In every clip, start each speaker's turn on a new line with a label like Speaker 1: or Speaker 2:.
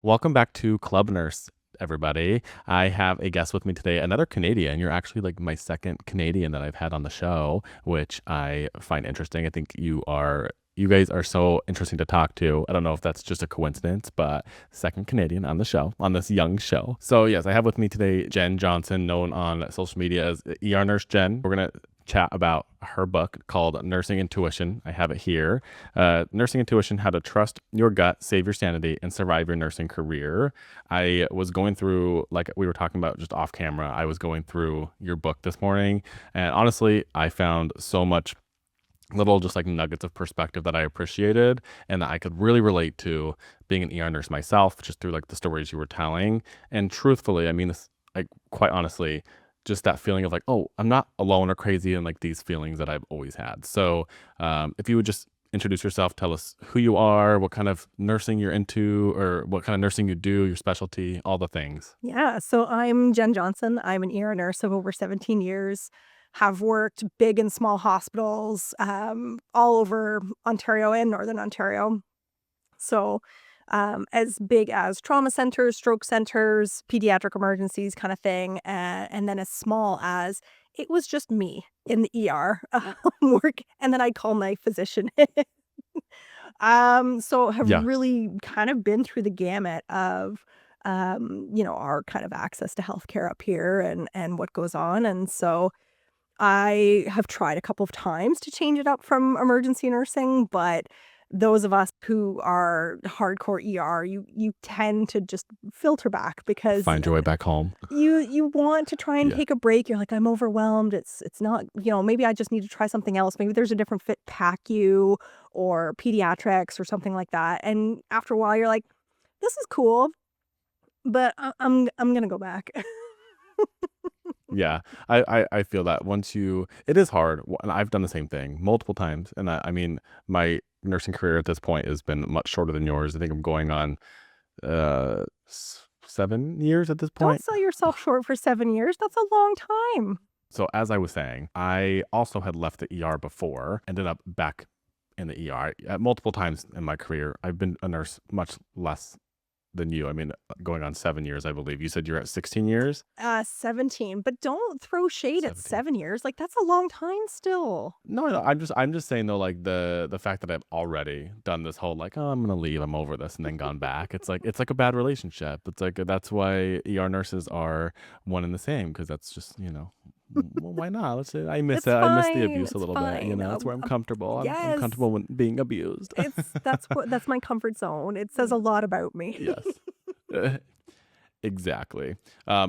Speaker 1: Welcome back to Club Nurse, everybody. I have a guest with me today, another Canadian. You're actually like my second Canadian that I've had on the show, which I find interesting. I think you guys are so interesting to talk to. I don't know if that's just a coincidence, but second Canadian on the show, on this young show. So yes, I have with me today Jenn Johnson, known on social media as ER Nurse Jenn. We're gonna chat about her book called Nursing Intuition. I have it here. Nursing Intuition: How to Trust Your Gut, Save Your Sanity, and Survive Your Nursing Career. I was going through, like we were talking about just off camera, I was going through your book this morning, and honestly, I found so much little just like nuggets of perspective that I appreciated and that I could really relate to being an ER nurse myself, just through like the stories you were telling. And truthfully, I mean this, like, quite honestly, just that feeling of like, oh, I'm not alone or crazy, and like these feelings that I've always had. So if you would just introduce yourself, tell us who you are, what kind of nursing you're into, or what kind of nursing you do, your specialty, all the things.
Speaker 2: Yeah, so I'm Jenn Johnson. I'm an ER nurse of over 17 years. Have worked big and small hospitals all over Ontario and Northern Ontario. So, as big as trauma centers, stroke centers, pediatric emergencies kind of thing, and then as small as it was just me in the ER work, and then I call my physician. So have
Speaker 1: Yeah.
Speaker 2: really kind of been through the gamut of, our kind of access to healthcare up here and what goes on. And so I have tried a couple of times to change it up from emergency nursing, but those of us who are hardcore ER, you tend to just filter back because
Speaker 1: Find your way back home.
Speaker 2: you want to try and
Speaker 1: Yeah.
Speaker 2: take a break. You're like, "I'm overwhelmed. It's not, maybe I just need to try something else. Maybe there's a different fit PACU or pediatrics or something like that." And after a while, you're like, "This is cool, but I'm gonna go back."
Speaker 1: Yeah, I feel that once you, it is hard. And I've done the same thing multiple times. And I mean, my nursing career at this point has been much shorter than yours. I think I'm going on 7 years at this
Speaker 2: Don't
Speaker 1: point.
Speaker 2: sell yourself short for 7 years. That's a long time.
Speaker 1: So as I was saying, I also had left the ER before, ended up back in the ER at multiple times in my career. I've been a nurse much less than you. I mean, going on 7 years, I believe. You said you're at 16 years?
Speaker 2: 17, but don't throw shade at
Speaker 1: 17.
Speaker 2: 7 years. Like, that's a long time still.
Speaker 1: No, I'm just saying though, like the fact that I've already done this whole like, oh, I'm gonna leave, I'm over this, and then gone back. It's like a bad relationship. It's like that's why ER nurses are one and the same, because that's just well, why not? Let's say I miss the abuse a
Speaker 2: It's
Speaker 1: little bit.
Speaker 2: fine.
Speaker 1: That's where I'm comfortable. I'm
Speaker 2: Yes.
Speaker 1: comfortable when being abused.
Speaker 2: That's my comfort zone. It says a lot about me.
Speaker 1: Yes. Exactly.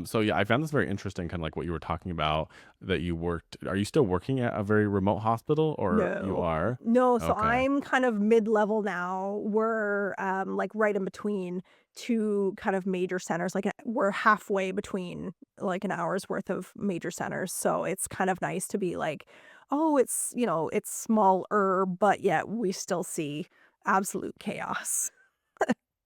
Speaker 1: So yeah, I found this very interesting, kind of like what you were talking about, that you worked. Are you still working at a very remote hospital, or you
Speaker 2: No.
Speaker 1: are?
Speaker 2: No, so
Speaker 1: Okay.
Speaker 2: I'm kind of mid-level now. We're, like, right in between 2 kind of major centers, like, we're halfway between, like, an hour's worth of major centers, so it's kind of nice to be like, "Oh, it's smaller, but yet we still see absolute chaos."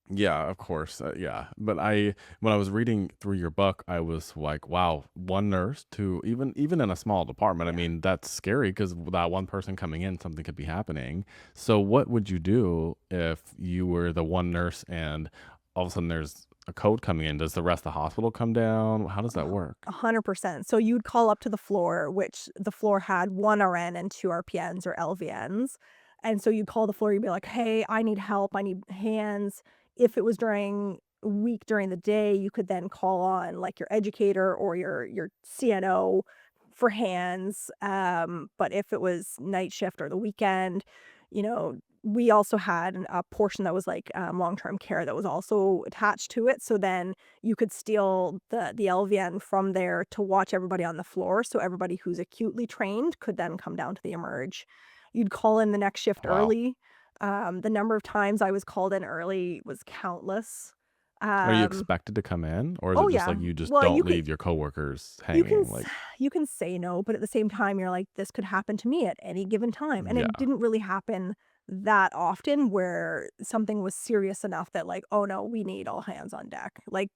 Speaker 1: Yeah, of course. Yeah. But when I was reading through your book, I was like, wow, one nurse to even in a small department. I
Speaker 2: Yeah.
Speaker 1: mean, that's scary because that one person coming in, something could be happening. So what would you do if you were the one nurse and all of a sudden there's a code coming in? Does the rest of the hospital come down? How does that work?
Speaker 2: 100%. So you'd call up to the floor, which the floor had 1 RN and 2 RPNs or LVNs. And so you'd call the floor, you'd be like, "Hey, I need help. I need hands." If it was during week during the day, you could then call on like your educator or your CNO for hands. But if it was night shift or the weekend, we also had a portion that was like long-term care that was also attached to it. So then you could steal the LVN from there to watch everybody on the floor, so everybody who's acutely trained could then come down to the emerge. You'd call in the next shift
Speaker 1: Wow.
Speaker 2: early. The number of times I was called in early was countless.
Speaker 1: Are you
Speaker 2: Um
Speaker 1: expected to come in, or is
Speaker 2: oh,
Speaker 1: it just
Speaker 2: yeah.
Speaker 1: like you just
Speaker 2: Well,
Speaker 1: don't leave your coworkers
Speaker 2: you can
Speaker 1: hanging?
Speaker 2: s
Speaker 1: Like,
Speaker 2: you can say no, but at the same time, you're like, "This could happen to me at any given time," and it
Speaker 1: yeah.
Speaker 2: didn't really happen that often where something was serious enough that, like, "Oh, no, we need all hands on deck." Like,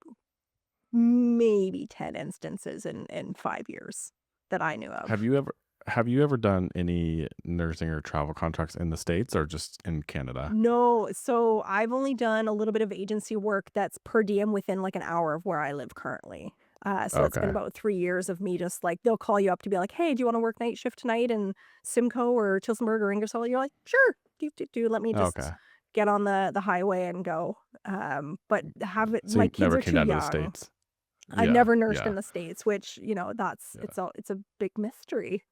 Speaker 2: maybe 10 instances in 5 years that I knew
Speaker 1: Have
Speaker 2: of.
Speaker 1: you ever? have you ever done any nursing or travel contracts in the States or just in Canada?
Speaker 2: No, so I've only done a little bit of agency work that's per diem within, like, an hour of where I live currently. So it's been
Speaker 1: Okay.
Speaker 2: about 3 years of me just, like they'll call you up to be like, "Hey, do you wanna work night shift tonight in Simcoe or Tillsonburg or Ingersoll?" You're like, "Sure. Do, do, do. Let me just
Speaker 1: Okay.
Speaker 2: get on the highway and go." But have it
Speaker 1: So
Speaker 2: my
Speaker 1: you
Speaker 2: kids
Speaker 1: never
Speaker 2: are
Speaker 1: came
Speaker 2: too
Speaker 1: down to the
Speaker 2: young.
Speaker 1: States?
Speaker 2: I've
Speaker 1: Yeah,
Speaker 2: never nursed
Speaker 1: yeah,
Speaker 2: in the States, which, that's
Speaker 1: yeah.
Speaker 2: it's a big mystery.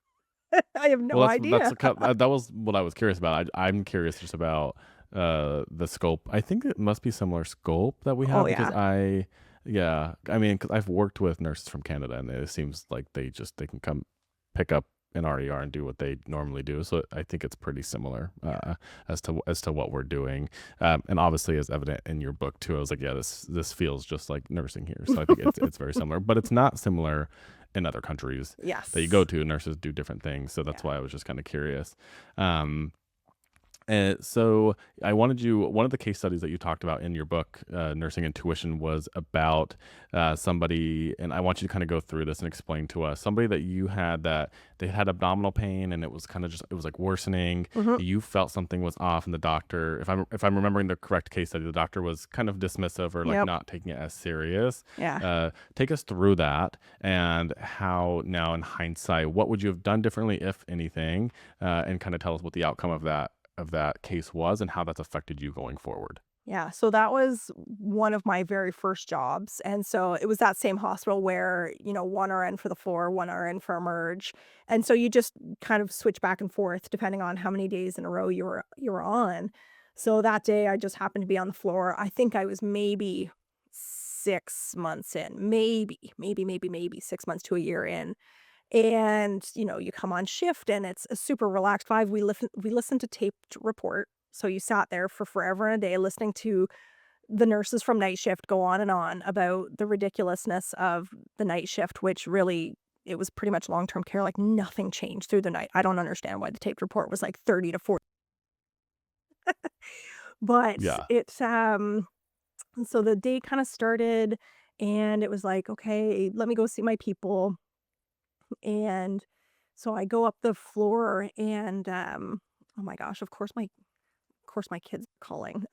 Speaker 2: I have
Speaker 1: Well,
Speaker 2: no
Speaker 1: that's
Speaker 2: idea.
Speaker 1: the that was what I was curious about. I'm curious just about, the scope. I think it must be similar scope that we
Speaker 2: Oh,
Speaker 1: have because
Speaker 2: yeah.
Speaker 1: yeah, I mean, because 'cause I've worked with nurses from Canada, and it seems like they can come pick up an RER and do what they normally do, so I think it's pretty similar,
Speaker 2: Yeah.
Speaker 1: as to what we're doing, and obviously, as evident in your book too, I was like, "Yeah, this feels just like nursing here," so I think it's very similar, but it's not similar in other countries that you go
Speaker 2: Yes.
Speaker 1: to. Nurses do different things, so that's
Speaker 2: Yeah.
Speaker 1: why I was just kind of curious. Um, so I wanted you one of the case studies that you talked about in your book, Nursing Intuition, was about somebody, and I want you to kind of go through this and explain to us somebody that you had that they had abdominal pain and it was kind of just it was like worsening.
Speaker 2: Mhm.
Speaker 1: You felt something was off, and the doctor, if I'm remembering the correct case study, the doctor was kind of dismissive or like
Speaker 2: Yep.
Speaker 1: not taking it as serious.
Speaker 2: Yeah.
Speaker 1: Take us through that and how now in hindsight, what would you have done differently, if anything, and kind of tell us what the outcome of that case was and how that's affected you going forward.
Speaker 2: Yeah, so that was one of my very first jobs, and so it was that same hospital where, 1 RN for the floor, 1 RN for emerge, and so you just kind of switch back and forth depending on how many days in a row you were on. So that day, I just happened to be on the floor. I think I was maybe 6 months in, maybe 6 months to a year in, and, you come on shift, and it's a super relaxed vibe. We listened to taped report, so you sat there for forever and a day listening to the nurses from night shift go on and on about the ridiculousness of the night shift, which really it was pretty much long-term care, like, nothing changed through the night. I don't understand why the taped report was, like, 30 to 40, but
Speaker 1: Yeah.
Speaker 2: it's, so the day kinda started, and it was like, "Okay, let me go see my people," and so I go up the floor and, oh my gosh, of course my kid's calling.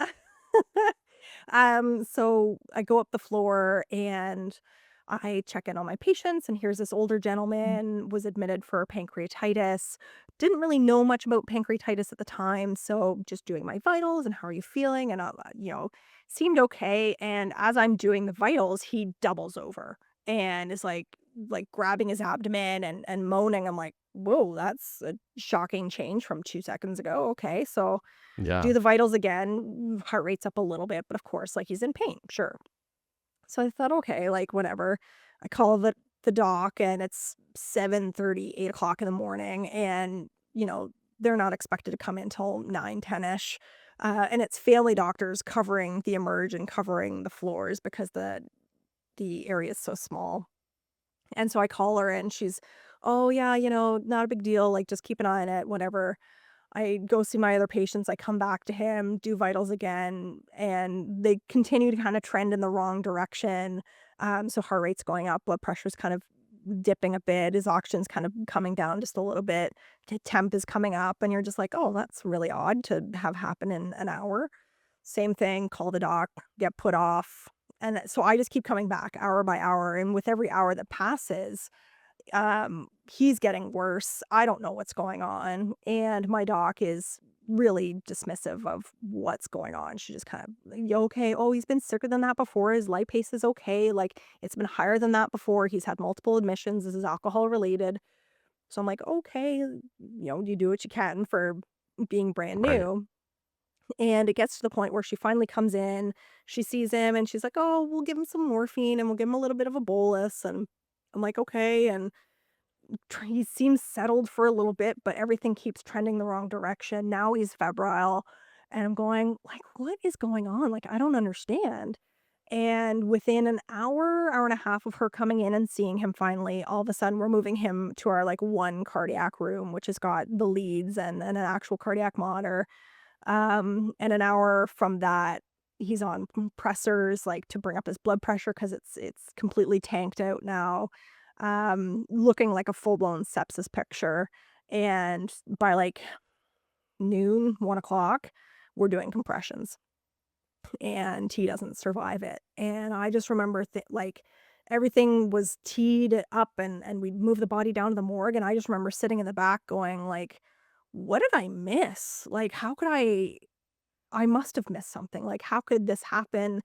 Speaker 2: So I go up the floor and I check in on my patients, and here's this older gentleman, was admitted for pancreatitis. Didn't really know much about pancreatitis at the time, so just doing my vitals and how are you feeling, and seemed okay. And as I'm doing the vitals, he doubles over and is like grabbing his abdomen and moaning. I'm like, whoa, that's a shocking change from 2 seconds ago. Okay, so do
Speaker 1: Yeah.
Speaker 2: the vitals again, heart rate's up a little bit, but of course, like, he's in pain, sure. So I thought, "Okay, like, whatever." I call the doc, and it's 7:30, 8 o'clock in the morning, and, they're not expected to come in till 9, 10-ish, and it's family doctors covering the emerge and covering the floors because the area is so small. And so I call her, and she's, "Oh, yeah, not a big deal, like, just keep an eye on it, whatever." I go see my other patients, I come back to him, do vitals again, and they continue to kinda trend in the wrong direction. So heart rate's going up, blood pressure's kind of dipping a bit, his oxygen's kind of coming down just a little bit, temp is coming up, and you're just like, "Oh, that's really odd to have happen in an hour." Same thing, call the doc, get put off, and so I just keep coming back hour by hour, and with every hour that passes, he's getting worse. I don't know what's going on, and my doc is really dismissive of what's going on. She just kind of, "You okay? Oh, he's been sicker than that before. His lipase is okay. Like, it's been higher than that before. He's had multiple admissions. This is alcohol related." So I'm like, "Okay, you do what you can for being brand
Speaker 1: Right.
Speaker 2: new." And it gets to the point where she finally comes in, she sees him, and she's like, "Oh, we'll give him some morphine and we'll give him a little bit of a bolus." And I'm like, "Okay." And he seems settled for a little bit, but everything keeps trending the wrong direction. Now he's febrile, and I'm going, like, "What is going on? Like, I don't understand." And within an hour, hour and a half of her coming in and seeing him finally, all of a sudden, we're moving him to our, like, 1 cardiac room, which has got the leads and an actual cardiac monitor. And an hour from that, he's on pressors, like, to bring up his blood pressure because it's completely tanked out now. looking like a full-blown sepsis picture, and by, like, noon, 1 o'clock, we're doing compressions, and he doesn't survive it, and I just remember like, everything was teed up and we'd move the body down to the morgue, and I just remember sitting in the back going like, "What did I miss? Like, how could I must have missed something. Like, how could this happen?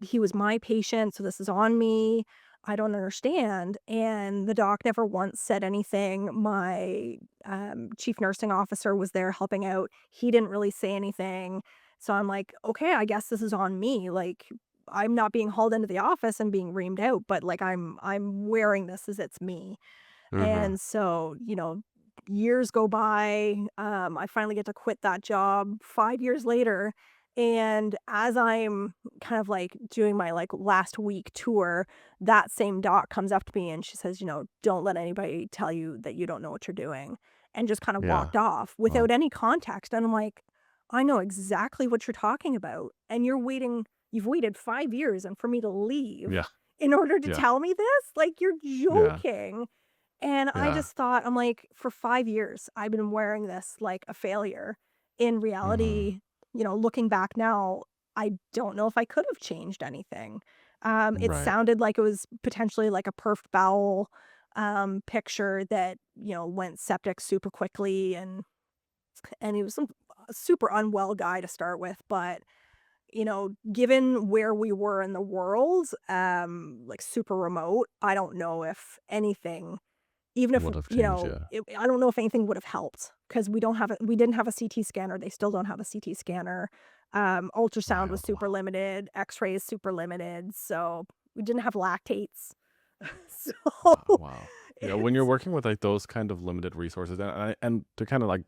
Speaker 2: He was my patient, so this is on me. I don't understand." And the doc never once said anything. My chief nursing officer was there helping out. He didn't really say anything. So I'm like, okay, I guess this is on me. Like, I'm not being hauled into the office and being reamed out, but like I'm wearing this as it's me.
Speaker 1: Mm-hmm.
Speaker 2: And so, years go by, I finally get to quit that job 5 years later, and as I'm kind of, like, doing my, like, last week tour, that same doc comes up to me and she says, "Don't let anybody tell you that you don't know what you're doing," and just kinda
Speaker 1: Yeah.
Speaker 2: walked off
Speaker 1: Well,
Speaker 2: without any context, and I'm like, "I know exactly what you're talking about, and you've waited 5 years and for me to leave
Speaker 1: yeah.
Speaker 2: in order to
Speaker 1: Yeah.
Speaker 2: tell me this? Like, you're
Speaker 1: Yeah.
Speaker 2: joking." And I
Speaker 1: Yeah.
Speaker 2: just thought, I'm like, for 5 years, I've been wearing this like a failure. In
Speaker 1: Mm-hmm.
Speaker 2: reality, looking back now, I don't know if I could have changed anything. It
Speaker 1: Right.
Speaker 2: sounded like it was potentially like a perfed bowel picture that, went septic super quickly, and he was some super unwell guy to start with, but given where we were in the world, like super remote, I don't know if anything, even if,
Speaker 1: Would have changed. Yeah.
Speaker 2: I don't know if anything would have helped because we didn't have a CT scanner, they still don't have a CT scanner. Ultrasound was
Speaker 1: Wild.
Speaker 2: super
Speaker 1: Wow.
Speaker 2: limited, X-rays super limited, so we didn't have lactates. So,
Speaker 1: Wow. Yeah. When you're
Speaker 2: it's
Speaker 1: working with like those kind of limited resources, and to kind of like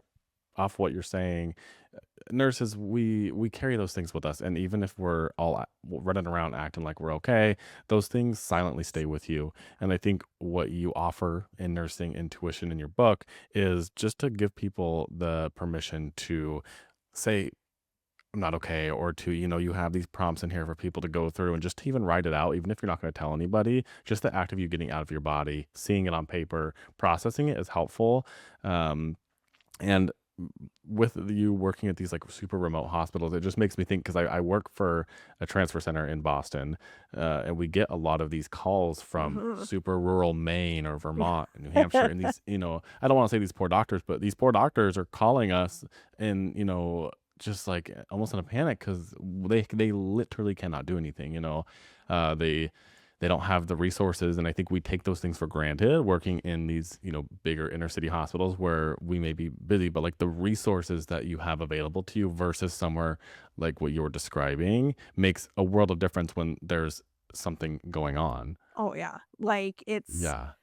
Speaker 1: off what you're saying, nurses, we carry those things with us, and even if we're all running around acting like we're okay, those things silently stay with you. And I think what you offer in nursing intuition in your book is just to give people the permission to say I'm not okay, or to you have these prompts in here for people to go through and just to even write it out, even if you're not going to tell anybody. Just the act of you getting out of your body, seeing it on paper, processing it is helpful. Um, and with you working at these like super remote hospitals, it just makes me think, because I work for a transfer center in Boston, and we get a lot of these calls from
Speaker 2: Mhm.
Speaker 1: super rural Maine or
Speaker 2: Yeah.
Speaker 1: Vermont and New Hampshire. And these, I don't want to say these poor doctors, but these poor doctors are calling us and, just like almost in a panic because they literally cannot do anything. They don't have the resources, and I think we take those things for granted working in these bigger inner city hospitals where we may be busy, but like the resources that you have available to you versus somewhere like what you were describing makes a world of difference when there's something going on.
Speaker 2: Oh, yeah. Like, it's
Speaker 1: Yeah.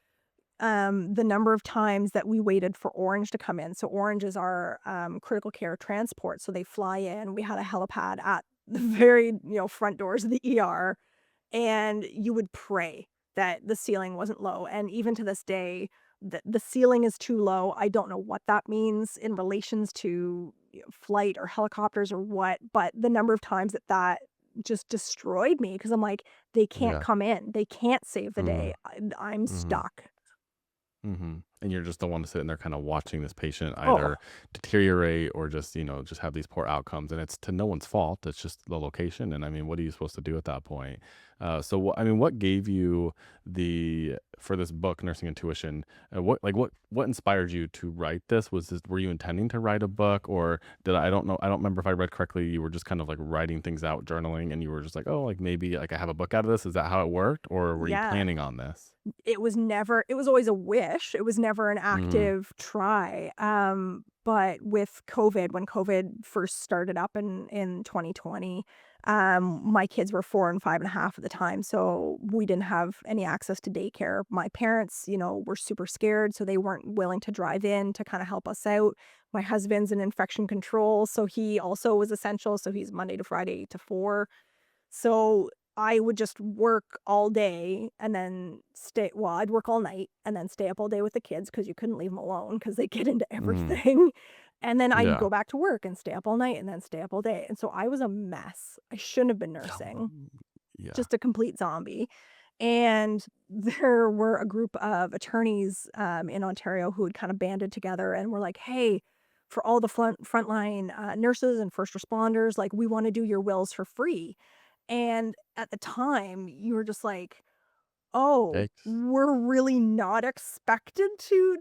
Speaker 2: the number of times that we waited for Orange to come in. So Orange is our, critical care transport, so they fly in. We had a helipad at the very, front doors of the ER, and you would pray that the ceiling wasn't low, and even to this day, the ceiling is too low. I don't know what that means in relations to, flight or helicopters or what, but the number of times that just destroyed me because 'cause I'm like, "They can't
Speaker 1: Yeah.
Speaker 2: come in. They can't save the
Speaker 1: Mm-hmm.
Speaker 2: day. I'm
Speaker 1: Mm-hmm.
Speaker 2: stuck."
Speaker 1: Mhm. And you're just the one sitting there kinda watching this patient
Speaker 2: Oh.
Speaker 1: either deteriorate or just have these poor outcomes, and it's to no one's fault, it's just the location, and I mean, what are you supposed to do at that point? So I mean, what gave you the for this book, Nursing Intuition, what inspired you to write this? Were you intending to write a book, or I don't remember if I read correctly, you were just kind of, like, writing things out, journaling, and you were just like, "Oh, like, maybe, like, I have a book out of this." Is that how it worked, or were you
Speaker 2: Yeah.
Speaker 1: planning on this?
Speaker 2: It was always a wish, it was never an
Speaker 1: Mhm.
Speaker 2: active try, but with COVID, when COVID first started up in 2020, my kids were 4 and 5.5 at the time, so we didn't have any access to daycare. My parents, were super scared, so they weren't willing to drive in to kinda help us out. My husband's in infection control, so he also was essential, so he's Monday to Friday, 8 to 4. So, I would just work all day and then I'd work all night and then stay up all day with the kids because you couldn't leave them alone because they get into
Speaker 1: Mhm.
Speaker 2: everything, and then I'd
Speaker 1: Yeah.
Speaker 2: go back to work and stay up all night and then stay up all day, and so I was a mess. I shouldn't have been
Speaker 1: Yeah,
Speaker 2: nursing,
Speaker 1: yeah.
Speaker 2: just a complete zombie, And there were a group of attorneys, in Ontario who had kind of banded together and were like, "Hey, for all the frontline, nurses and first responders, like, we wanna do your wills for free." And at the time, you were just like, "Oh,
Speaker 1: Yikes.
Speaker 2: we're really not expected to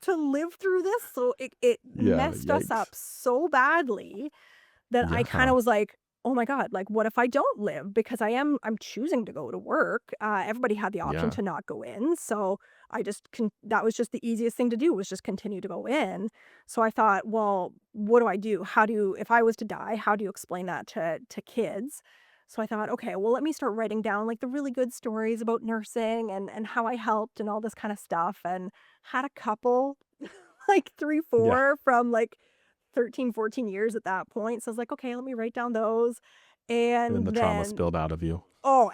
Speaker 2: live through this?" So it
Speaker 1: Yeah,
Speaker 2: messed us
Speaker 1: yikes.
Speaker 2: up so badly that I kinda
Speaker 1: Yeah.
Speaker 2: was like, "Oh my god, like, what if I don't live?" Because I'm choosing to go to work. Everybody had the option
Speaker 1: Yeah.
Speaker 2: to not go in, so I just that was just the easiest thing to do, was just continue to go in. So I thought, "Well, what do I do? How do you if I was to die, how do you explain that to kids?" So I thought, "Okay, well, let me start writing down, like, the really good stories about nursing and how I helped and all this kinda stuff," and had a couple, like 3,
Speaker 1: Yeah.
Speaker 2: 4 from, like, 13, 14 years at that point, so I was like, "Okay, let me write down those,"
Speaker 1: And then the
Speaker 2: and
Speaker 1: trauma
Speaker 2: then
Speaker 1: spilled out of you.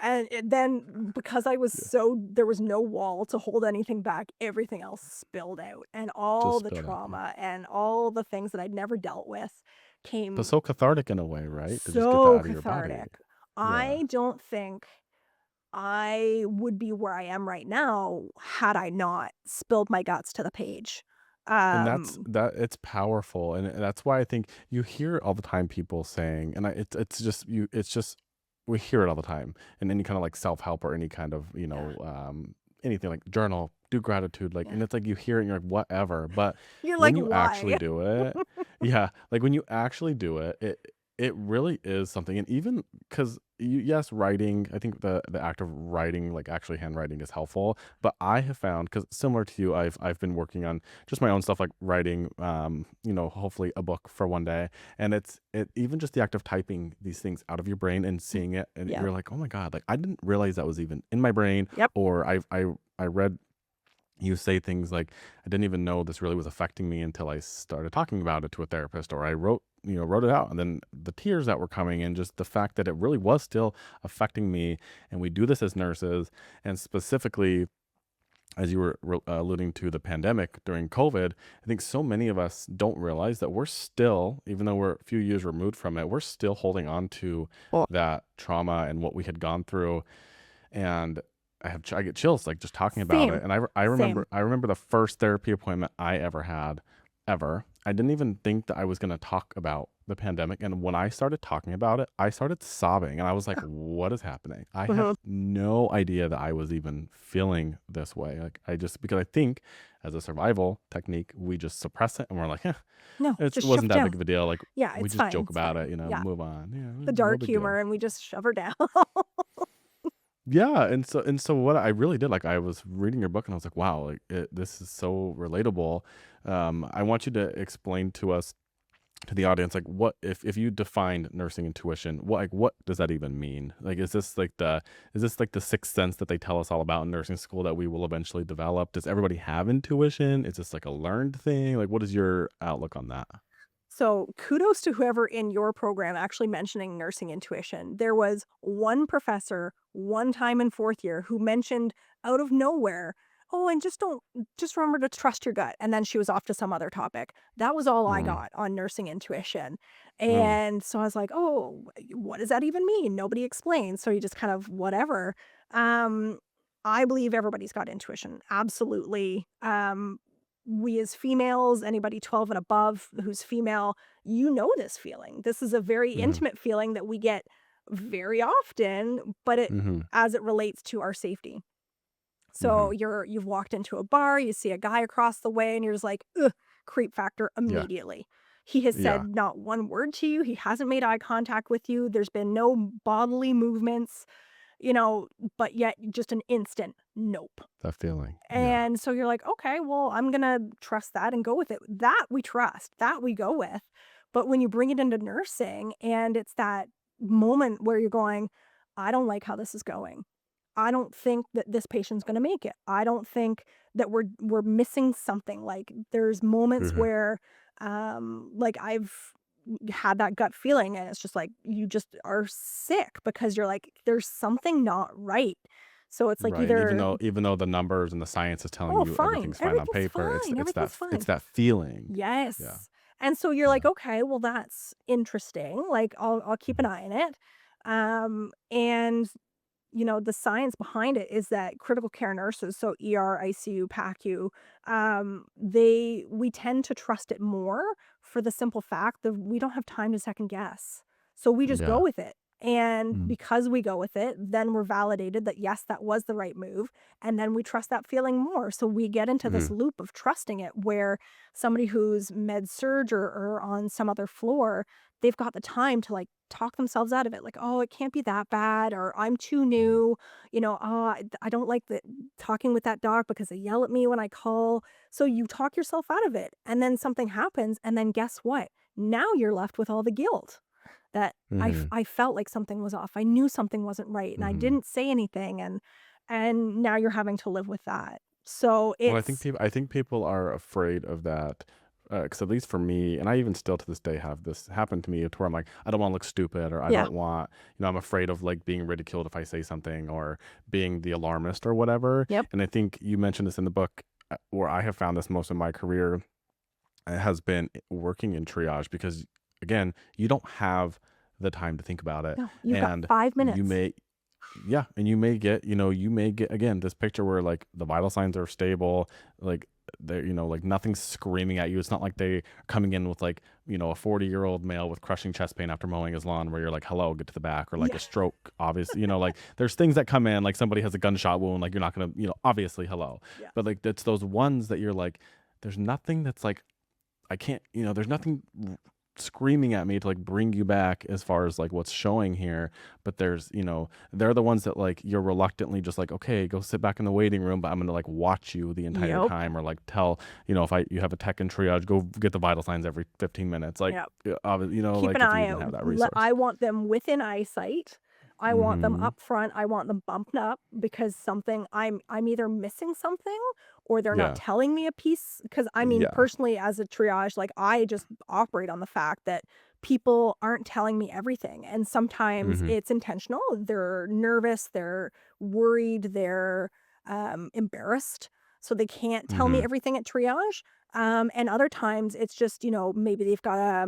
Speaker 2: and then because I was
Speaker 1: Yeah.
Speaker 2: so there was no wall to hold anything back, everything else spilled out, and
Speaker 1: Just
Speaker 2: all the
Speaker 1: spilled out. Yeah.
Speaker 2: trauma and all the things that I'd never dealt with
Speaker 1: But
Speaker 2: came
Speaker 1: so cathartic in a way, right? To just get that
Speaker 2: so
Speaker 1: out of your body.
Speaker 2: cathartic.
Speaker 1: Yeah.
Speaker 2: I don't think I would be where I am right now had I not spilled my guts to the page.
Speaker 1: And
Speaker 2: Um,
Speaker 1: it's powerful, and that's why I think you hear all the time people saying, and it's just we hear it all the time in any kind of like self help or any kind of
Speaker 2: yeah,
Speaker 1: anything like journal, do gratitude, like,
Speaker 2: yeah.
Speaker 1: and it's like you hear it and you're like whatever, but
Speaker 2: You're
Speaker 1: when
Speaker 2: like,
Speaker 1: you actually
Speaker 2: "Why?"
Speaker 1: do it, yeah, like when you actually do it, it really is something, and even because yes, writing, I think the act of writing, like actually handwriting, is helpful, but I have found, because similar to you, I've been working on just my own stuff, like writing, hopefully a book for one day. And it even just the act of typing these things out of your brain and
Speaker 2: Mm,
Speaker 1: seeing it, and
Speaker 2: yep,
Speaker 1: you're like, oh my God, like I didn't realize that was even in my brain.
Speaker 2: yep.
Speaker 1: Or I read you say things like, I didn't even know this really was affecting me until I started talking about it to a therapist, or I wrote it out, and then the tears that were coming, and just the fact that it really was still affecting me. And we do this as nurses, and specifically, as you were alluding to the pandemic during COVID, I think so many of us don't realize that we're still, even though we're a few years removed from it, we're still holding on to
Speaker 2: Well,
Speaker 1: that trauma and what we had gone through. And I get chills like just talking about it.
Speaker 2: same,
Speaker 1: And
Speaker 2: same.
Speaker 1: I remember the first therapy appointment I ever had, ever. I didn't even think that I was going to talk about the pandemic. And when I started talking about it, I started sobbing, and I was like, what is happening? I had
Speaker 2: Mhm.
Speaker 1: no idea that I was even feeling this way. Like, because I think as a survival technique, we just suppress it and we're like,
Speaker 2: No,
Speaker 1: it
Speaker 2: just
Speaker 1: wasn't
Speaker 2: shove it
Speaker 1: that
Speaker 2: down.
Speaker 1: big of a deal. Like,
Speaker 2: Yeah,
Speaker 1: we
Speaker 2: it's
Speaker 1: just
Speaker 2: fine,
Speaker 1: joke
Speaker 2: it's
Speaker 1: about it,
Speaker 2: fine. Yeah,
Speaker 1: move on.
Speaker 2: the
Speaker 1: No
Speaker 2: dark
Speaker 1: big deal.
Speaker 2: humor, and we just shove her down.
Speaker 1: Yeah, and so what I really did, like, I was reading your book and I was like, wow, like this is so relatable. I want you to explain to us, to the audience, like, what if you defined nursing intuition, what does that even mean? Like, is this like the sixth sense that they tell us all about in nursing school that we will eventually develop? Does everybody have intuition? Is this like a learned thing? Like, what is your outlook on that?
Speaker 2: So, kudos to whoever in your program actually mentioning nursing intuition. There was one professor, one time in 4th year, who mentioned out of nowhere, "Oh, and just remember to trust your gut," and then she was off to some other topic. That was all I
Speaker 1: Mm,
Speaker 2: got on nursing intuition,
Speaker 1: mm,
Speaker 2: and so I was like, "Oh, what does that even mean?" Nobody explained, so you just kind of whatever. Um, I believe everybody's got intuition, absolutely. We as females, anybody 12 and above who's female, you know this feeling. This is a very
Speaker 1: mm,
Speaker 2: intimate feeling that we get very often, but
Speaker 1: mm,
Speaker 2: as it relates to our safety. So
Speaker 1: mm,
Speaker 2: you've walked into a bar, you see a guy across the way, and you're just like, ugh, creep factor
Speaker 1: yeah,
Speaker 2: immediately. He has
Speaker 1: yeah,
Speaker 2: said not one word to you. He hasn't made eye contact with you. There's been no bodily movements, but yet just an instant nope.
Speaker 1: that feeling, yeah.
Speaker 2: And so you're like, "Okay, well, I'm gonna trust that and go with it." That we trust, that we go with. But when you bring it into nursing and it's that moment where you're going, "I don't like how this is going. I don't think that this patient's gonna make it. I don't think that we're missing something." Like, there's moments
Speaker 1: Mhm.
Speaker 2: where, like, I've had that gut feeling, and it's just like, you just are sick because you're like, "There's something not right." So it's like
Speaker 1: Right, and
Speaker 2: either
Speaker 1: even though the numbers and the science is telling
Speaker 2: oh,
Speaker 1: you
Speaker 2: fine.
Speaker 1: everything's fine on
Speaker 2: Everything's
Speaker 1: paper,
Speaker 2: fine. Everything's
Speaker 1: it's
Speaker 2: fine.
Speaker 1: that feeling. Yeah,
Speaker 2: Yes. And so you're like,
Speaker 1: yeah.
Speaker 2: "Okay, well, that's interesting. Like, I'll keep an
Speaker 1: Mhm,
Speaker 2: eye on it." And the science behind it is that critical care nurses, so ER, ICU, PACU, we tend to trust it more for the simple fact that we don't have time to second guess. So we just go
Speaker 1: Yeah.
Speaker 2: with it. And
Speaker 1: Mm.
Speaker 2: because we go with it, then we're validated that yes, that was the right move. And then we trust that feeling more. So we get into this
Speaker 1: Mhm.
Speaker 2: loop of trusting it where somebody who's med surg or on some other floor, they've got the time to like talk themselves out of it. Like, oh, it can't be that bad, or I'm too
Speaker 1: Mhm.
Speaker 2: new. Oh, I don't like talking with that doc because they yell at me when I call. So you talk yourself out of it. And then something happens. And then guess what? Now you're left with all the guilt that
Speaker 1: Mhm.
Speaker 2: I felt like something was off. I knew something wasn't right and I
Speaker 1: Mhm.
Speaker 2: didn't say anything. And now you're having to live with that. So
Speaker 1: Well,
Speaker 2: it's,
Speaker 1: I think people are afraid of that, because at least for me, and I even still to this day have this happen to me, to where I'm like, I don't want to look stupid, or I
Speaker 2: yeah,
Speaker 1: don't want, I'm afraid of like being ridiculed if I say something, or being the alarmist or whatever.
Speaker 2: yep.
Speaker 1: And I think you mentioned this in the book, where I have found this most of my career, has been working in triage, because again, you don't have the time to think about it,
Speaker 2: No, you've got
Speaker 1: and
Speaker 2: 5 minutes.
Speaker 1: you may yeah, and you may get, you may get again this picture where like the vital signs are stable, like they're, like nothing's screaming at you. It's not like they are coming in with like, a 40-year-old male with crushing chest pain after mowing his lawn, where you're like, hello, get to the back, or like
Speaker 2: Yeah,
Speaker 1: a stroke, obviously, like there's things that come in, like somebody has a gunshot wound, like you're not gonna, obviously hello.
Speaker 2: yeah.
Speaker 1: But like it's those ones that you're like, there's nothing that's like, I can't, there's nothing screaming at me to like bring you back as far as like what's showing here. But there's, they're the ones that like you're reluctantly just like, okay, go sit back in the waiting room, but I'm gonna like watch you the entire
Speaker 2: Yep,
Speaker 1: time, or like tell, if you have a tech in triage, go get the vital signs every 15 minutes. Like,
Speaker 2: yep. Keep an
Speaker 1: like if you
Speaker 2: eye
Speaker 1: even
Speaker 2: out.
Speaker 1: have that resource.
Speaker 2: I want them within eyesight. I want them
Speaker 1: Mm-hmm.
Speaker 2: up front. I want them bumped up because I'm either missing something or they're not
Speaker 1: Yeah.
Speaker 2: telling me a piece. Because I mean,
Speaker 1: Yeah.
Speaker 2: personally, as a triage, like I just operate on the fact that people aren't telling me everything, and sometimes
Speaker 1: Mm-hmm.
Speaker 2: it's intentional. They're nervous, they're worried, they're embarrassed, so they can't tell me
Speaker 1: Mm-hmm.
Speaker 2: everything at triage. And other times it's just, maybe they've got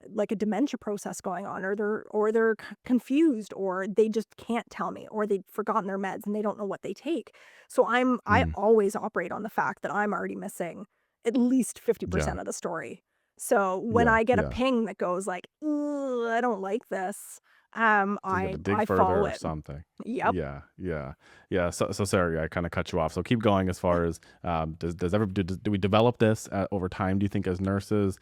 Speaker 2: like a dementia process going on, or they're confused, or they just can't tell me, or they've forgotten their meds and they don't know what they take. So I
Speaker 1: Mm.
Speaker 2: always operate on the fact that I'm already missing at least
Speaker 1: Yeah.
Speaker 2: 50% of the story. So when
Speaker 1: Yeah.
Speaker 2: I get a
Speaker 1: Yeah.
Speaker 2: ping that goes like, "Ugh, I don't like this,"
Speaker 1: So you got to dig
Speaker 2: I
Speaker 1: further
Speaker 2: follow
Speaker 1: or
Speaker 2: it.
Speaker 1: something.
Speaker 2: Yep.
Speaker 1: Yeah, yeah, yeah. So sorry, I kind of cut you off. So keep going. As far as do we develop this over time? Do you think as nurses,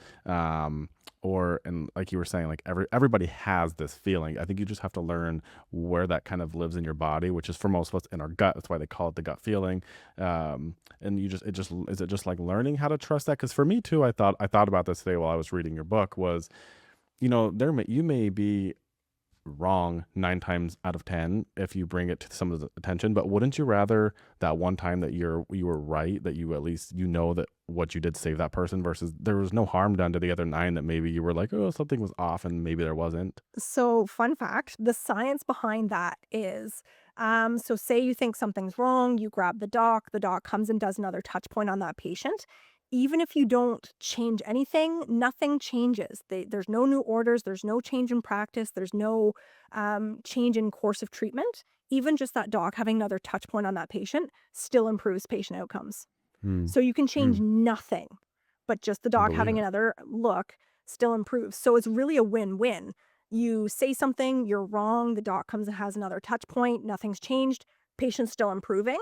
Speaker 1: or and like you were saying, like everybody has this feeling. I think you just have to learn where that kind of lives in your body, which is for most of us in our gut. That's why they call it the gut feeling. And is it just like learning how to trust that? Because for me too, I thought about this today while I was reading your book. Was you may be wrong 9 times out of 10 if you bring it to someone's attention, but wouldn't you rather that one time that you were right, that you at least that what you did saved that person, versus there was no harm done to the other 9 that maybe you were like, oh, something was off, and maybe there wasn't.
Speaker 2: So, fun fact, the science behind that is, so say you think something's wrong, you grab the doc comes and does another touch point on that patient. Even if you don't change anything, nothing changes. There's no new orders, there's no change in practice, there's no change in course of treatment. Even just that doc having another touch point on that patient still improves patient outcomes.
Speaker 1: Hmm.
Speaker 2: So you can change
Speaker 1: Hmm.
Speaker 2: nothing, but just the
Speaker 1: I
Speaker 2: dog
Speaker 1: believe
Speaker 2: having
Speaker 1: it.
Speaker 2: another look still improves. So it's really a win-win. You say something, you're wrong, the dog comes and has another touch point, nothing's changed, patient's still improving,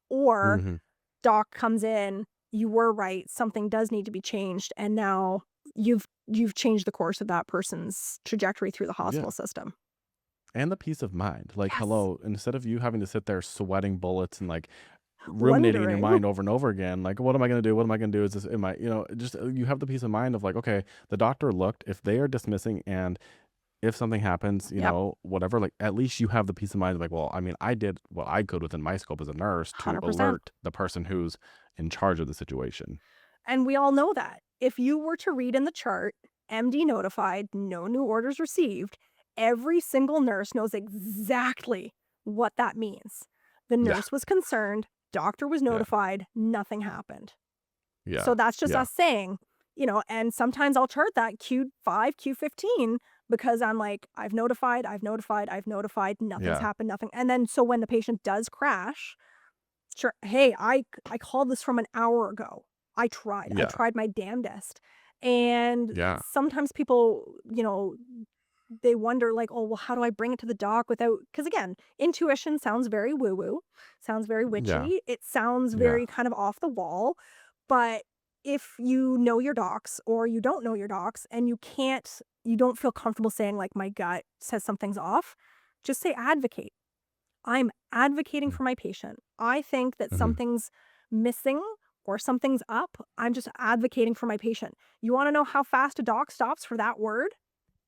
Speaker 2: or
Speaker 1: Hmm.
Speaker 2: doc comes in, you were right, something does need to be changed, and now you've changed the course of that person's trajectory through the
Speaker 1: Yeah.
Speaker 2: hospital system.
Speaker 1: And the peace of mind, like,
Speaker 2: Yes.
Speaker 1: hello, instead of you having to sit there sweating bullets and like ruminating in your
Speaker 2: Wondering.
Speaker 1: mind over and over again, like, what am I going to do, what am I going to do, is this, am I, just you have the peace of mind of like, okay, the doctor looked, if they are dismissing, and if something happens,
Speaker 2: Yep,
Speaker 1: whatever, like at least you have the peace of mind of like, well, I mean, I did what I could within my scope as a nurse to
Speaker 2: 100%.
Speaker 1: alert the person who's in charge of the situation.
Speaker 2: And we all know that. If you were to read in the chart, MD notified, no new orders received, every single nurse knows exactly what that means. The
Speaker 1: Yeah.
Speaker 2: nurse was concerned, doctor was
Speaker 1: Yeah.
Speaker 2: notified, nothing happened.
Speaker 1: Yeah.
Speaker 2: So that's just
Speaker 1: Yeah.
Speaker 2: us saying, and sometimes I'll chart that Q5, Q15, because I'm like, I've notified, I've notified, I've notified, nothing's
Speaker 1: Yeah.
Speaker 2: happened, nothing. And then so when the patient does crash, sure, hey, I called this from an hour ago. I
Speaker 1: Yeah.
Speaker 2: tried my damnedest. And
Speaker 1: Yeah.
Speaker 2: sometimes people, they wonder like, oh, well, how do I bring it to the doc without, because again, intuition sounds very woo woo, sounds very
Speaker 1: Yeah.
Speaker 2: witchy. It sounds
Speaker 1: Yeah.
Speaker 2: very kind of off the wall. But if you know your docs or you don't know your docs and you don't feel comfortable saying like my gut says something's off, just say advocate. I'm advocating
Speaker 1: Mm.
Speaker 2: for my patient. I think that
Speaker 1: Mhm.
Speaker 2: something's missing or something's up. I'm just advocating for my patient. You want to know how fast a doc stops for that word?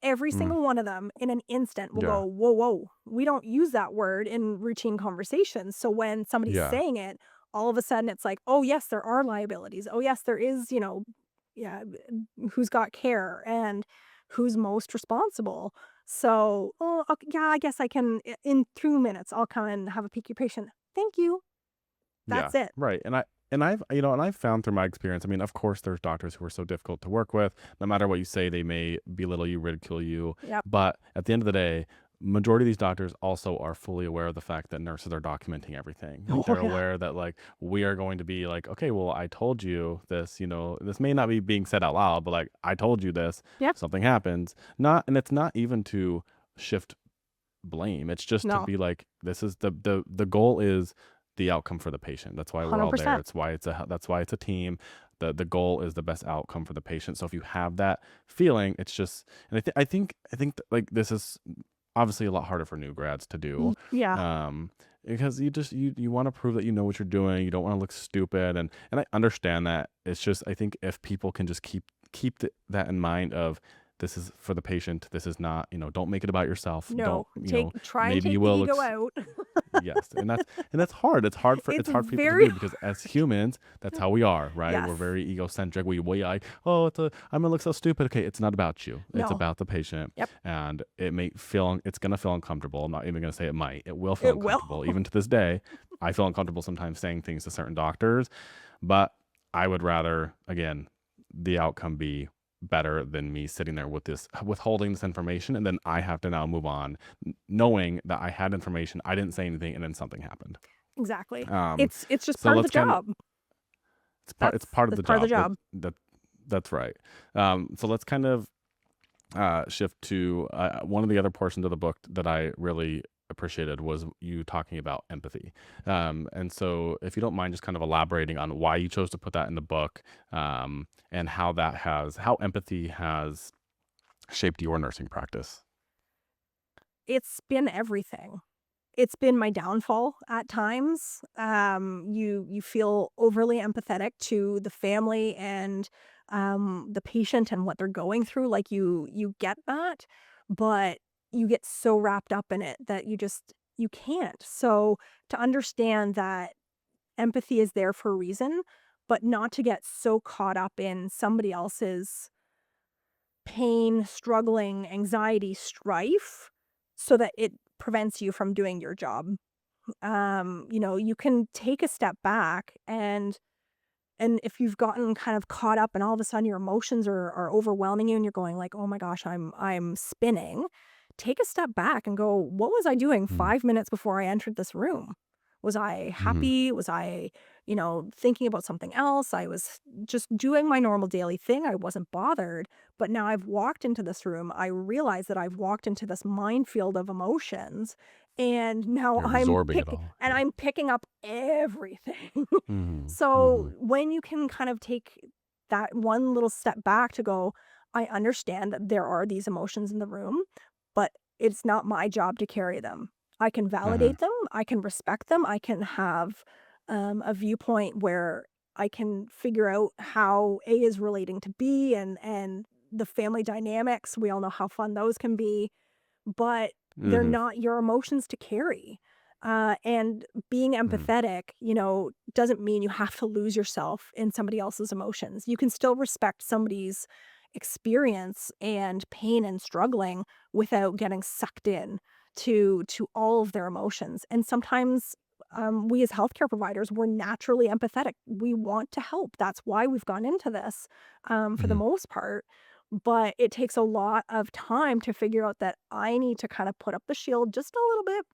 Speaker 2: Every
Speaker 1: Mm.
Speaker 2: single one of them in an instant will go,
Speaker 1: Yeah.
Speaker 2: whoa, whoa. We don't use that word in routine conversations. So when somebody's
Speaker 1: Yeah.
Speaker 2: saying it, all of a sudden it's like, oh, yes, there are liabilities. Oh, yes, there is, yeah, who's got care and who's most responsible. So, oh, okay, yeah, I guess I can, in 2 minutes, I'll come and have a peek your patient. Thank you.
Speaker 1: Yeah,
Speaker 2: That's it.
Speaker 1: right. And I've found through my experience, I mean, of course there's doctors who are so difficult to work with. No matter what you say, they may belittle you, ridicule you.
Speaker 2: Yep.
Speaker 1: But at the end of the day, majority of these doctors also are fully aware of the fact that nurses are documenting everything. Like
Speaker 2: Oh,
Speaker 1: they're
Speaker 2: yeah.
Speaker 1: aware that like we are going to be like, okay, well, I told you this, this may not be being said out loud, but like I told you this,
Speaker 2: Yep.
Speaker 1: something happens. Not and it's not even to shift blame. It's just to
Speaker 2: No,
Speaker 1: be like, this is the goal is the outcome for the patient. That's why we're all there.
Speaker 2: 100%.
Speaker 1: That's why it's a team. The goal is the best outcome for the patient. So if you have that feeling, it's just, and I think that, like, this is obviously a lot harder for new grads to do,
Speaker 2: Yeah.
Speaker 1: um because you want to prove that you know what you're doing. You don't want to look stupid, and I understand that. It's just, I think if people can just that in mind of, this is for the patient. This is not, don't make it about yourself. Don't,
Speaker 2: No, try and
Speaker 1: maybe you
Speaker 2: take the
Speaker 1: will look.
Speaker 2: ego out.
Speaker 1: Yes, and that's hard.
Speaker 2: It's
Speaker 1: It's hard for people to
Speaker 2: very
Speaker 1: do, because as humans, that's how we are, right? We're
Speaker 2: yes.
Speaker 1: very egocentric. We like, oh, I'm gonna look so stupid. Okay, it's not about you. It's
Speaker 2: No.
Speaker 1: about the patient,
Speaker 2: Yep.
Speaker 1: and it's gonna feel uncomfortable. I'm not even gonna say it might. It will feel
Speaker 2: It will.
Speaker 1: uncomfortable. Even to this day, I feel uncomfortable sometimes saying things to certain doctors, but I would rather, again, the outcome be better than me sitting there with this, withholding this information, and then I have to now move on, knowing that I had information, I didn't say anything, and then something happened.
Speaker 2: Exactly.
Speaker 1: Um,
Speaker 2: It's just
Speaker 1: so
Speaker 2: part of the
Speaker 1: let's kind of
Speaker 2: job.
Speaker 1: it's part of
Speaker 2: That's
Speaker 1: the
Speaker 2: part of the
Speaker 1: job. That
Speaker 2: job.
Speaker 1: that that's right. So let's kind of shift to one of the other portions of the book that I really appreciated was you talking about empathy. And so if you don't mind just kind of elaborating on why you chose to put that in the book, and how empathy has shaped your nursing practice.
Speaker 2: It's been everything. It's been my downfall at times. You feel overly empathetic to the family and the patient and what they're going through. Like you get that, but you get so wrapped up in it that you can't. So to understand that empathy is there for a reason, but not to get so caught up in somebody else's pain, struggling, anxiety, strife, so that it prevents you from doing your job. You can take a step back and if you've gotten kind of caught up and all of a sudden your emotions are overwhelming you and you're going like, "Oh my gosh, I'm spinning." Take a step back and go, "What was I doing
Speaker 1: Mm-hmm.
Speaker 2: 5 minutes before I entered this room? Was I
Speaker 1: Mm-hmm.
Speaker 2: happy? Was I, thinking about something else? I was just doing my normal daily thing. I wasn't bothered, but now I've walked into this room. I realize that I've walked into this minefield of emotions and now
Speaker 1: You're absorbing it all. Yeah.
Speaker 2: I'm picking up everything."
Speaker 1: Mm-hmm. Mm-hmm.
Speaker 2: So when you can kind of take that one little step back to go, I understand that there are these emotions in the room, but it's not my job to carry them. I can
Speaker 1: Uh-huh.
Speaker 2: validate them, I can respect them, I can have a viewpoint where I can figure out how A is relating to B and the family dynamics. We all know how fun those can be, but they're
Speaker 1: Mm-hmm.
Speaker 2: not your emotions to carry. And being
Speaker 1: Mm-hmm.
Speaker 2: empathetic, doesn't mean you have to lose yourself in somebody else's emotions. You can still respect somebody's experience and pain and struggling without getting sucked in to all of their emotions. And sometimes we as healthcare providers, we're naturally empathetic. We want to help. That's why we've gone into this for the
Speaker 1: Mm-hmm.
Speaker 2: most part. but it takes a lot of time to figure out that I need to kind of put up the shield just a little bit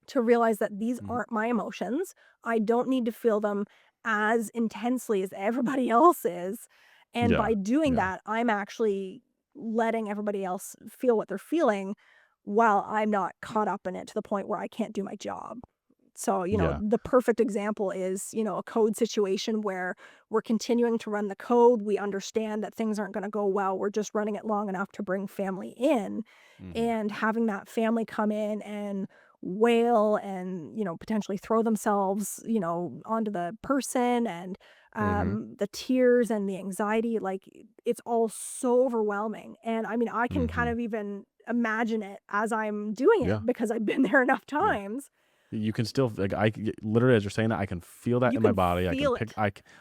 Speaker 2: to realize that these
Speaker 1: Mhm.
Speaker 2: aren't my emotions. I don't need to feel them as intensely as everybody else is. And
Speaker 1: Yeah.
Speaker 2: by doing
Speaker 1: Yeah.
Speaker 2: that, I'm actually letting everybody else feel what they're feeling while I'm not caught up in it to the point where I can't do my job. So,
Speaker 1: Yeah.
Speaker 2: the perfect example is, a code situation where we're continuing to run the code. We understand that things aren't going to go well. We're just running it long enough to bring family in,
Speaker 1: Mhm.
Speaker 2: and having that family come in and wail and, potentially throw themselves, onto the person, and
Speaker 1: Mhm.
Speaker 2: the tears and the anxiety, like it's all so overwhelming. And I mean, I can kind
Speaker 1: Mhm.
Speaker 2: of even imagine it as I'm doing it
Speaker 1: Yeah.
Speaker 2: because I've been there enough
Speaker 1: Yeah.
Speaker 2: times.
Speaker 1: You can still like literally as you're saying that I can feel that
Speaker 2: You
Speaker 1: in my
Speaker 2: can
Speaker 1: body.
Speaker 2: feel it.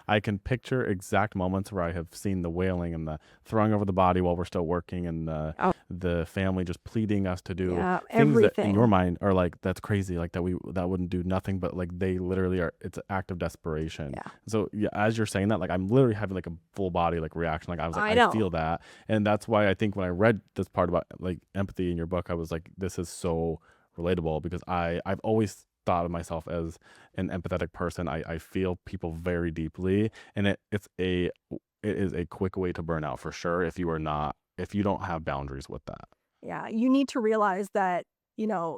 Speaker 1: I can picture exact moments where I have seen the wailing and the throwing over the body while we're still working, and
Speaker 2: Oh,
Speaker 1: the family just pleading us to do
Speaker 2: yeah,
Speaker 1: things that in your
Speaker 2: everything.
Speaker 1: mind are like that's crazy, like that wouldn't do nothing, but like they literally are. It's an act of desperation.
Speaker 2: Yeah,
Speaker 1: So yeah, as you're saying that, like I'm literally having like a full body like reaction. Like I was like
Speaker 2: I
Speaker 1: I
Speaker 2: know.
Speaker 1: feel that, and that's why I think when I read this part about like empathy in your book, I was like this is so relatable because I've always thought of myself as an empathetic person. I feel people very deeply, and it is a quick way to burn out for sure if you don't have boundaries with that.
Speaker 2: Yeah, you need to realize that,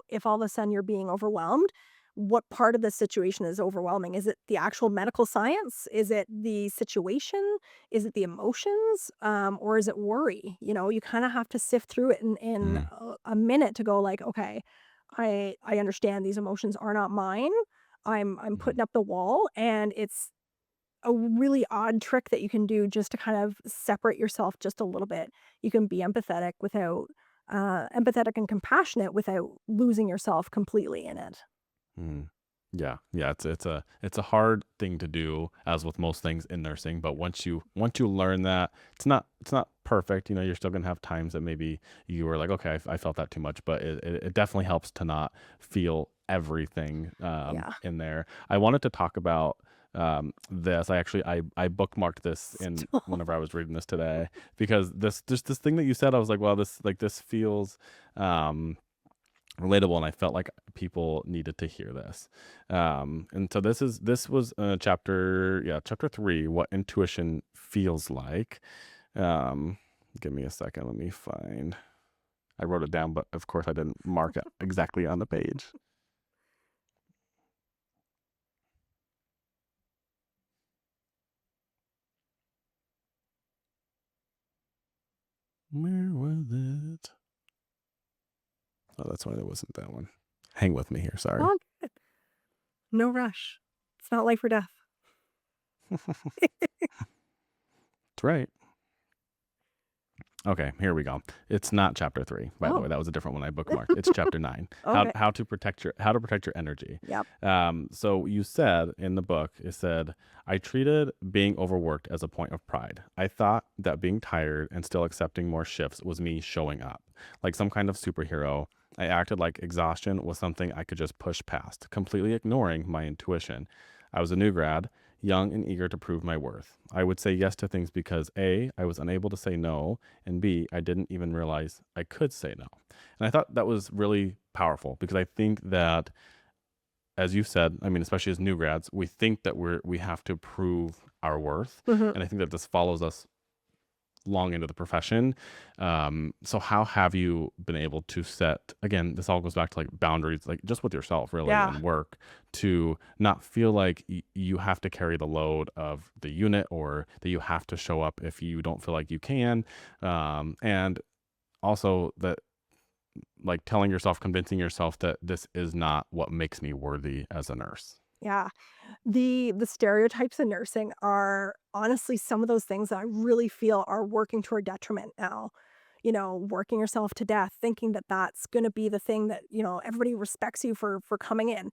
Speaker 2: if all of a sudden you're being overwhelmed, what part of the situation is overwhelming? Is it the actual medical science? Is it the situation? Is it the emotions? Or is it worry? You kind of have to sift through it in
Speaker 1: Mm,
Speaker 2: a minute to go like, okay, I understand these emotions are not mine. I'm
Speaker 1: mhm,
Speaker 2: putting up the wall, and it's a really odd trick that you can do just to kind of separate yourself just a little bit. You can be empathetic and compassionate without losing yourself completely in it.
Speaker 1: mm. Yeah, yeah, it's a hard thing to do, as with most things in nursing. But once you learn that, it's not perfect. You know, you're still gonna have times that maybe you were like, okay, I felt that too much, but it definitely helps to not feel everything
Speaker 2: Yeah.
Speaker 1: in there. I wanted to talk about this. I bookmarked this in
Speaker 2: Stop.
Speaker 1: whenever I was reading this today because this just this thing that you said, I was like, well, this feels um relatable, and I felt like people needed to hear this. And so this was chapter, yeah, chapter 3, what intuition feels like. Um, Give me a second, let me find. I wrote it down, but of course I didn't mark it exactly on the page. Where was it? Oh, that's why it wasn't that one. Hang with me here, sorry.
Speaker 2: Oh, good. No rush. It's not life or death.
Speaker 1: That's right. Okay, here we go. It's not chapter 3, by the
Speaker 2: Oh,
Speaker 1: way. That was a different one I bookmarked. It's chapter 9.
Speaker 2: okay.
Speaker 1: How to protect your energy.
Speaker 2: Yep.
Speaker 1: So you said in the book, it said, I treated being overworked as a point of pride. I thought that being tired and still accepting more shifts was me showing up, like some kind of superhero. I acted like exhaustion was something I could just push past, completely ignoring my intuition. I was a new grad, young and eager to prove my worth. I would say yes to things because A, I was unable to say no, and B, I didn't even realize I could say no. And I thought that was really powerful because I think that, as you said, I mean, especially as new grads, we think that we have to prove our worth,
Speaker 2: Mhm.
Speaker 1: and I think that this follows us long into the profession. So how have you been able to set, again, this all goes back to like boundaries, like just with yourself really
Speaker 2: Yeah.
Speaker 1: and work, to not feel like you have to carry the load of the unit, or that you have to show up if you don't feel like you can. And also that, like telling yourself, convincing yourself that this is not what makes me worthy as a nurse.
Speaker 2: Yeah. The stereotypes in nursing are honestly some of those things that I really feel are working to our detriment now. Working yourself to death, thinking that that's going to be the thing that, everybody respects you for coming in.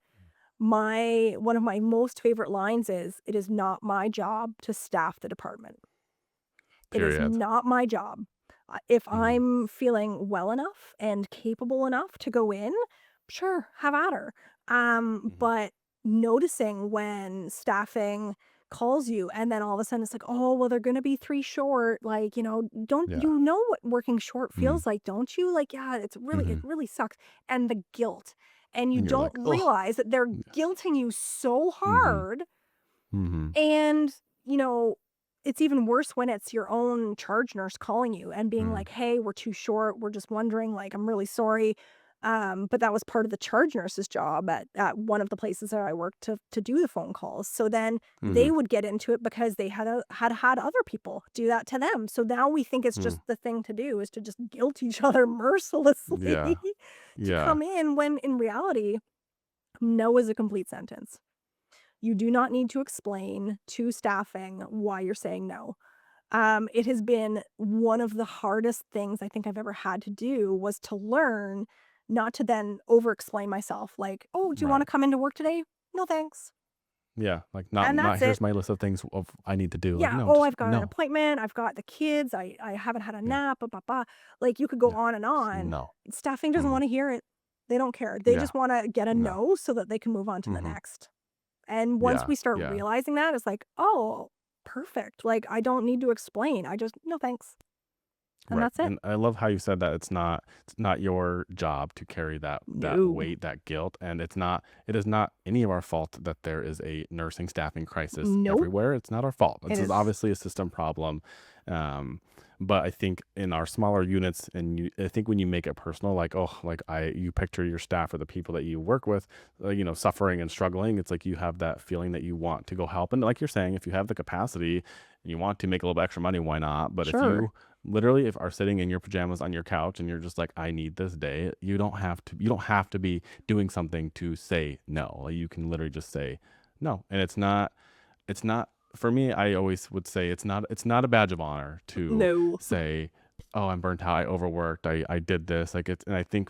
Speaker 2: My One of my most favorite lines is, "It is not my job to staff the department. It is
Speaker 1: Period.
Speaker 2: not my job. If
Speaker 1: Mhm.
Speaker 2: I'm feeling well enough and capable enough to go in, sure, have at her."
Speaker 1: Mhm.
Speaker 2: But noticing when staffing calls you, and then all of a sudden it's like, "Oh, well, they're gonna be 3 short," like, don't
Speaker 1: Yeah.
Speaker 2: you know what working short
Speaker 1: Mm.
Speaker 2: feels like, don't you? Like, yeah, it
Speaker 1: Mhm.
Speaker 2: really sucks, and the guilt, and you
Speaker 1: And you're
Speaker 2: don't
Speaker 1: like, "Oh."
Speaker 2: realize that they're
Speaker 1: Yeah.
Speaker 2: guilting you so
Speaker 1: Mhm.
Speaker 2: hard,
Speaker 1: Mhm.
Speaker 2: and, it's even worse when it's your own charge nurse calling you and being
Speaker 1: Mm.
Speaker 2: like, "Hey, we're too short. We're just wondering, like, I'm really sorry." But that was part of the charge nurse's job at one of the places that I worked to do the phone calls. So then they
Speaker 1: Mhm.
Speaker 2: would get into it because they had other people do that to them. So now we think it's
Speaker 1: Mm.
Speaker 2: just the thing to do is to just guilt each other mercilessly
Speaker 1: Yeah.
Speaker 2: to
Speaker 1: Yeah.
Speaker 2: come in when in reality, no is a complete sentence. You do not need to explain to staffing why you're saying no. It has been one of the hardest things I think I've ever had to do was to learn not to then over explain myself like, "Oh, do you wanna
Speaker 1: Right.
Speaker 2: come into work today? No, thanks."
Speaker 1: Yeah. Like,
Speaker 2: And
Speaker 1: not
Speaker 2: that's
Speaker 1: here's
Speaker 2: it.
Speaker 1: my list of things of I need to do. Like,
Speaker 2: Yeah,
Speaker 1: no,
Speaker 2: "Oh,
Speaker 1: just
Speaker 2: I've got an
Speaker 1: no.
Speaker 2: appointment, I've got the kids, I haven't had a
Speaker 1: Yeah.
Speaker 2: nap, blah, blah, blah." Like, you could go
Speaker 1: Yeah.
Speaker 2: on and
Speaker 1: Just
Speaker 2: on.
Speaker 1: no.
Speaker 2: Staffing doesn't
Speaker 1: Mhm.
Speaker 2: wanna hear it. They don't care. They
Speaker 1: Yeah.
Speaker 2: just wanna get a
Speaker 1: No.
Speaker 2: no so that they can move on to the
Speaker 1: Mhm.
Speaker 2: next. And once
Speaker 1: Yeah.
Speaker 2: we start
Speaker 1: Yeah.
Speaker 2: realizing that, it's like, "Oh, perfect." Like, I don't need to explain. I just, "No, thanks." And
Speaker 1: Right.
Speaker 2: that's it.
Speaker 1: And I love how you said that it's not your job to carry that
Speaker 2: No.
Speaker 1: weight, that guilt, and it is not any of our fault that there is a nursing staffing crisis
Speaker 2: Nope.
Speaker 1: everywhere. It's not our fault.
Speaker 2: It
Speaker 1: This is
Speaker 2: is
Speaker 1: obviously a system problem. Um but I think in our smaller units and I think when you make it personal, like, oh, like you picture your staff or the people that you work with, suffering and struggling, it's like you have that feeling that you want to go help. And like you're saying, if you have the capacity and you want to make a little bit extra money, why not? But if
Speaker 2: sure.
Speaker 1: you literally if are sitting in your pajamas on your couch and you're just like, I need this day, you don't have to be doing something to say no. Like, you can literally just say no. And it's not for me, I always would say it's not a badge of honor to
Speaker 2: No.
Speaker 1: say, oh, I'm burnt out, I overworked, I did this. Like, it's and I think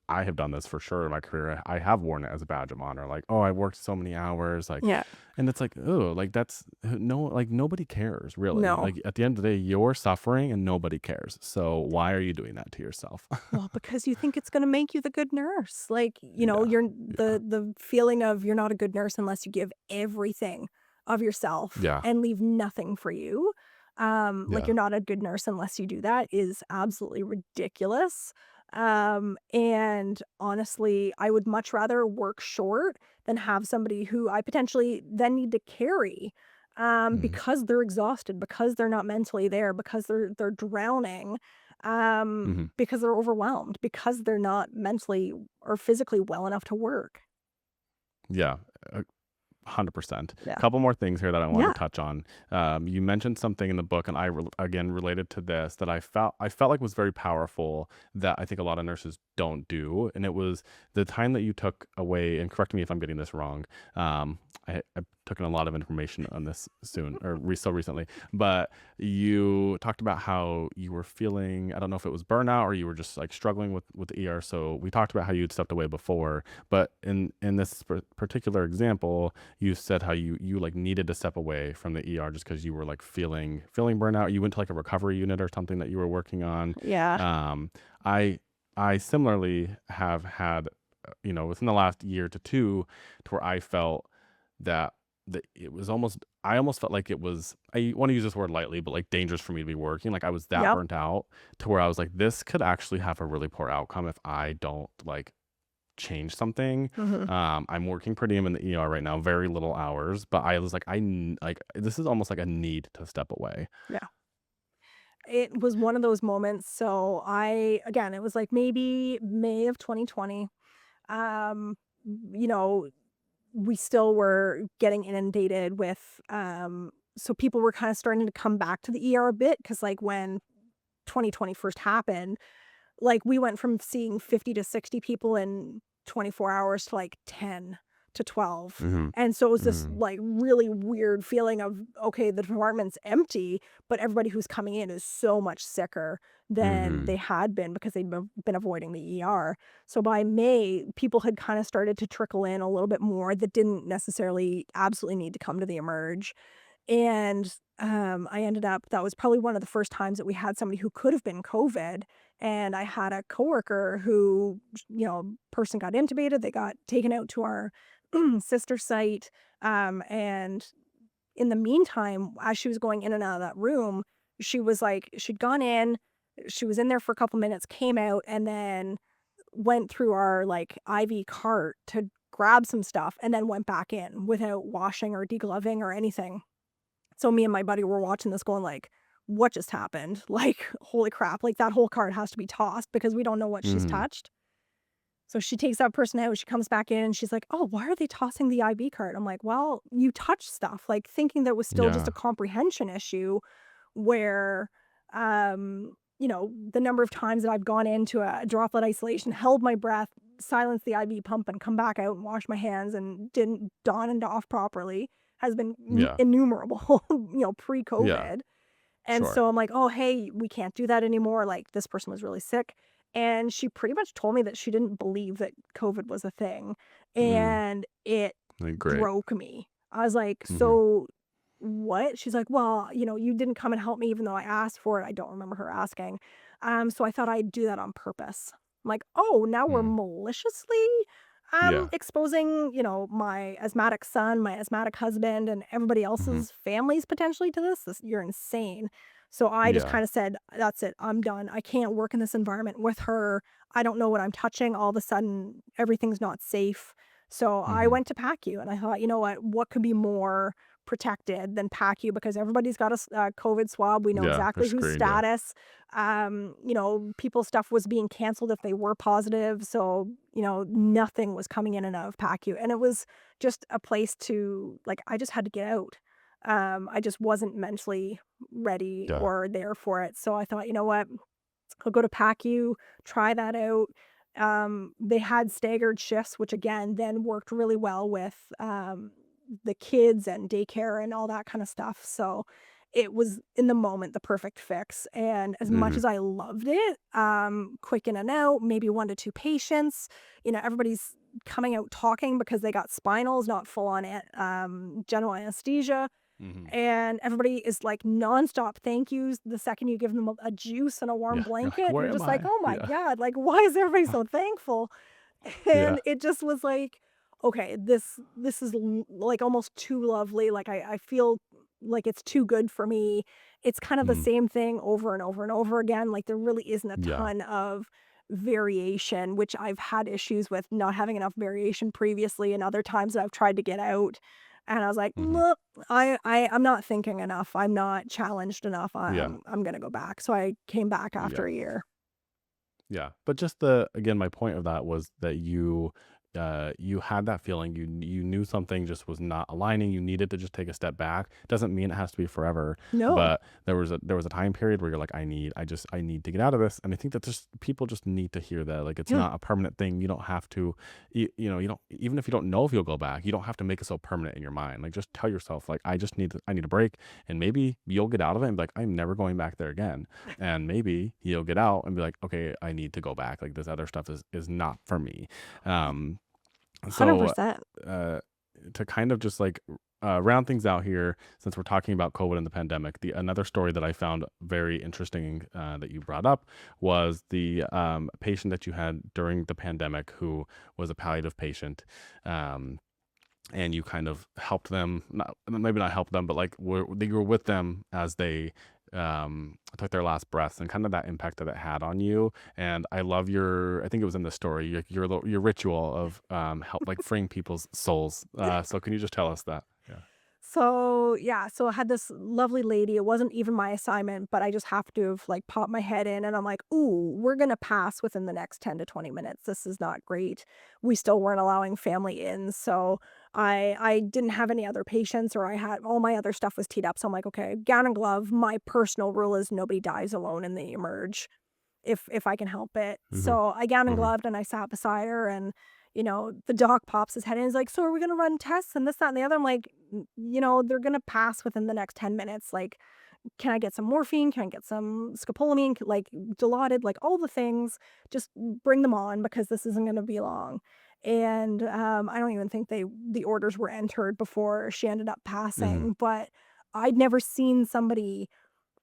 Speaker 1: I have done this for sure in my career. I have worn it as a badge of honor. Like, oh, I worked so many hours. Like,
Speaker 2: Yeah.
Speaker 1: and it's like, oh, like that's no, like nobody cares really.
Speaker 2: No.
Speaker 1: Like, at the end of the day, you're suffering and nobody cares. So why are you doing that to yourself?
Speaker 2: Well, because you think it's gonna make you the good nurse. Like,
Speaker 1: Yeah.
Speaker 2: you're
Speaker 1: Yeah.
Speaker 2: the feeling of you're not a good nurse unless you give everything of yourself
Speaker 1: Yeah.
Speaker 2: and leave nothing for you. Like,
Speaker 1: Yeah.
Speaker 2: you're not a good nurse unless you do that is absolutely ridiculous. And honestly, I would much rather work short than have somebody who I potentially then need to carry,
Speaker 1: Mhm.
Speaker 2: because they're exhausted, because they're not mentally there, because they're drowning,
Speaker 1: Mhm.
Speaker 2: because they're overwhelmed, because they're not mentally or physically well enough to work.
Speaker 1: Yeah. 100%.
Speaker 2: Yeah.
Speaker 1: Couple more things here that I wanted
Speaker 2: Yeah.
Speaker 1: to touch on. You mentioned something in the book, and again related to this that I felt like was very powerful that I think a lot of nurses don't do, and it was the time that you took away. And correct me if I'm getting this wrong. I took in a lot of information on this so recently, but you talked about how you were feeling. I don't know if it was burnout or you were just like struggling with the ER. So we talked about how you'd stepped away before, but in this particular example you said how you like needed to step away from the ER just because you were like feeling burnout. You went to like a recovery unit or something that you were working on.
Speaker 2: Yeah.
Speaker 1: Um, I I similarly have had within the last year to two to where I felt that it was almost I almost felt like it was I want to use this word lightly, but like dangerous for me to be working. Like, I was that
Speaker 2: Yep.
Speaker 1: burnt out to where I was like, this could actually have a really poor outcome if I don't like change something.
Speaker 2: Mhm.
Speaker 1: I'm working per diem in the ER right now, very little hours, but I was like, like this is almost like a need to step away.
Speaker 2: Yeah. It was one of those moments, so it was, like, maybe May of 2020. Um, you know, we still were getting inundated with, so people were kinda starting to come back to the ER a bit because, like, when 2020 first happened, like, we went from seeing 50 to 60 people in 24 hours to, like, 10 to 12,
Speaker 1: Mhm.
Speaker 2: and so it was this,
Speaker 1: Mhm.
Speaker 2: like, really weird feeling of, okay, the department's empty, but everybody who's coming in is so much sicker than they
Speaker 1: Mhm.
Speaker 2: had been because they'd been avoiding the ER. So by May, people had kinda started to trickle in a little bit more that didn't necessarily absolutely need to come to the emerge. And, I ended up that was probably one of the first times that we had somebody who could have been COVID, and I had a coworker who, person got intubated, they got taken out to our sister site, and in the meantime, as she was going in and out of that room, she was like, she'd gone in, she was in there for a couple minutes, came out, and then went through our like IV cart to grab some stuff and then went back in without washing or degloving or anything. So me and my buddy were watching this going like, what just happened? Like, holy crap, like that whole cart has to be tossed because we don't know what she's
Speaker 1: Mhm.
Speaker 2: touched. So she takes that person out, she comes back in, and she's like, "Oh, why are they tossing the IV cart?" I'm like, "Well, you touched stuff," like, thinking that was still just
Speaker 1: Yeah.
Speaker 2: a comprehension issue where, the number of times that I've gone into a droplet isolation, held my breath, silenced the IV pump, and come back out and washed my hands and didn't don and doff properly has been
Speaker 1: Yeah.
Speaker 2: innumerable,
Speaker 1: Yeah.
Speaker 2: pre-COVID. And
Speaker 1: Sure.
Speaker 2: so I'm like, "Oh, hey, we can't do that anymore, like, this person was really sick." And she pretty much told me that she didn't believe that COVID was a thing,
Speaker 1: Mm.
Speaker 2: and it
Speaker 1: Like, great.
Speaker 2: broke me. I was like,
Speaker 1: Mhm.
Speaker 2: "So, what?" She's like, "Well, you didn't come and help me even though I asked for it." I don't remember her asking. "So I thought I'd do that on purpose." I'm like, "Oh, now we're
Speaker 1: Mm.
Speaker 2: maliciously,
Speaker 1: Yeah.
Speaker 2: exposing, my asthmatic son, my asthmatic husband, and everybody
Speaker 1: Mhm.
Speaker 2: else's families potentially to this? You're insane." So I just
Speaker 1: Yeah.
Speaker 2: kinda said, "That's it, I'm done. I can't work in this environment with her. I don't know what I'm touching. All of a sudden, everything's not safe." So I
Speaker 1: Mhm.
Speaker 2: went to PACU and I thought, you know what could be more protected than PACU because everybody's got a COVID swab. We know
Speaker 1: Yeah, they're
Speaker 2: exactly whose
Speaker 1: screened, yeah.
Speaker 2: status. People's stuff was being canceled if they were positive. So, nothing was coming in and out of PACU. And it was just a place to, like, I just had to get out. I just wasn't mentally ready
Speaker 1: Yeah.
Speaker 2: or there for it. So I thought, you know what? I'll go to PACU, try that out. They had staggered shifts, which again then worked really well with the kids and daycare and all that kind of stuff. So it was in the moment the perfect fix. And as much
Speaker 1: Mhm.
Speaker 2: as I loved it, quick in and out, maybe 1 to 2 patients. Everybody's coming out talking because they got spinals, not full on general anesthesia,
Speaker 1: Mhm.
Speaker 2: and everybody is like nonstop thank yous the second you give them a juice and a warm
Speaker 1: Yeah. You're like,
Speaker 2: blanket.
Speaker 1: "Where
Speaker 2: You're
Speaker 1: am
Speaker 2: just like,
Speaker 1: I?"
Speaker 2: "Oh my
Speaker 1: Yeah.
Speaker 2: god, like, why is everybody so thankful?"
Speaker 1: Yeah.
Speaker 2: And it just was like, "Okay, this is like almost too lovely, like, I feel like it's too good for me." It's kind of the
Speaker 1: Mhm.
Speaker 2: same thing over and over and over again, like, there really isn't a
Speaker 1: Yeah.
Speaker 2: ton of variation, which I've had issues with not having enough variation previously and other times that I've tried to get out, and I was like,
Speaker 1: Mhm.
Speaker 2: "Look, I'm not thinking enough, I'm not challenged enough,
Speaker 1: Yeah.
Speaker 2: I'm gonna go back." So I came back after
Speaker 1: Yeah.
Speaker 2: a year.
Speaker 1: Yeah, but just the again, my point of that was that you had that feeling, you knew something just was not aligning, you needed to just take a step back. Doesn't mean it has to be forever,
Speaker 2: No.
Speaker 1: but there was a time period where you're like, I need to get out of this, and I think that just people just need to hear that, like, it's
Speaker 2: Yeah.
Speaker 1: not a permanent thing. You don't have to, you don't even if you don't know if you'll go back, you don't have to make it so permanent in your mind. Like, just tell yourself, like, I need a break, and maybe you'll get out of it and be like, I'm never going back there again. And maybe you'll get out and be like, okay, I need to go back. Like, this other stuff is not for me. Um, so
Speaker 2: 100%.
Speaker 1: uh, to kind of just like round things out here, since we're talking about COVID and the pandemic, the another story that I found very interesting that you brought up was the patient that you had during the pandemic who was a palliative patient. Um, and you kind of helped them, not maybe not help them, but like you were with them as they took their last breaths, and kind of that impact that it had on you. And I love I think it was in the story, your ritual of help, like, freeing people's souls. So can you just tell us that? Yeah.
Speaker 2: So, yeah, so I had this lovely lady, it wasn't even my assignment, but I just have to have, like, popped my head in, and I'm like, "Ooh, we're gonna pass within the next 10 to 20 minutes, this is not great." We still weren't allowing family in, so I didn't have any other patients, or I had all my other stuff was teed up, so I'm like, "Okay, gown and glove." My personal rule is nobody dies alone in the emerge if I can help it.
Speaker 1: Hmm.
Speaker 2: So I gown and
Speaker 1: Hmm.
Speaker 2: gloved and I sat beside her and, the doc pops his head in and is like, "So are we gonna run tests and this, that, and the other?" I'm like, they're gonna pass within the next 10 minutes. Like, can I get some morphine? Can I get some scopolamine? Like, Dilaudid, like all the things. Just bring them on because this isn't gonna be long." And I don't even think the orders were entered before she ended up
Speaker 1: Hmm.
Speaker 2: passing. But I'd never seen somebody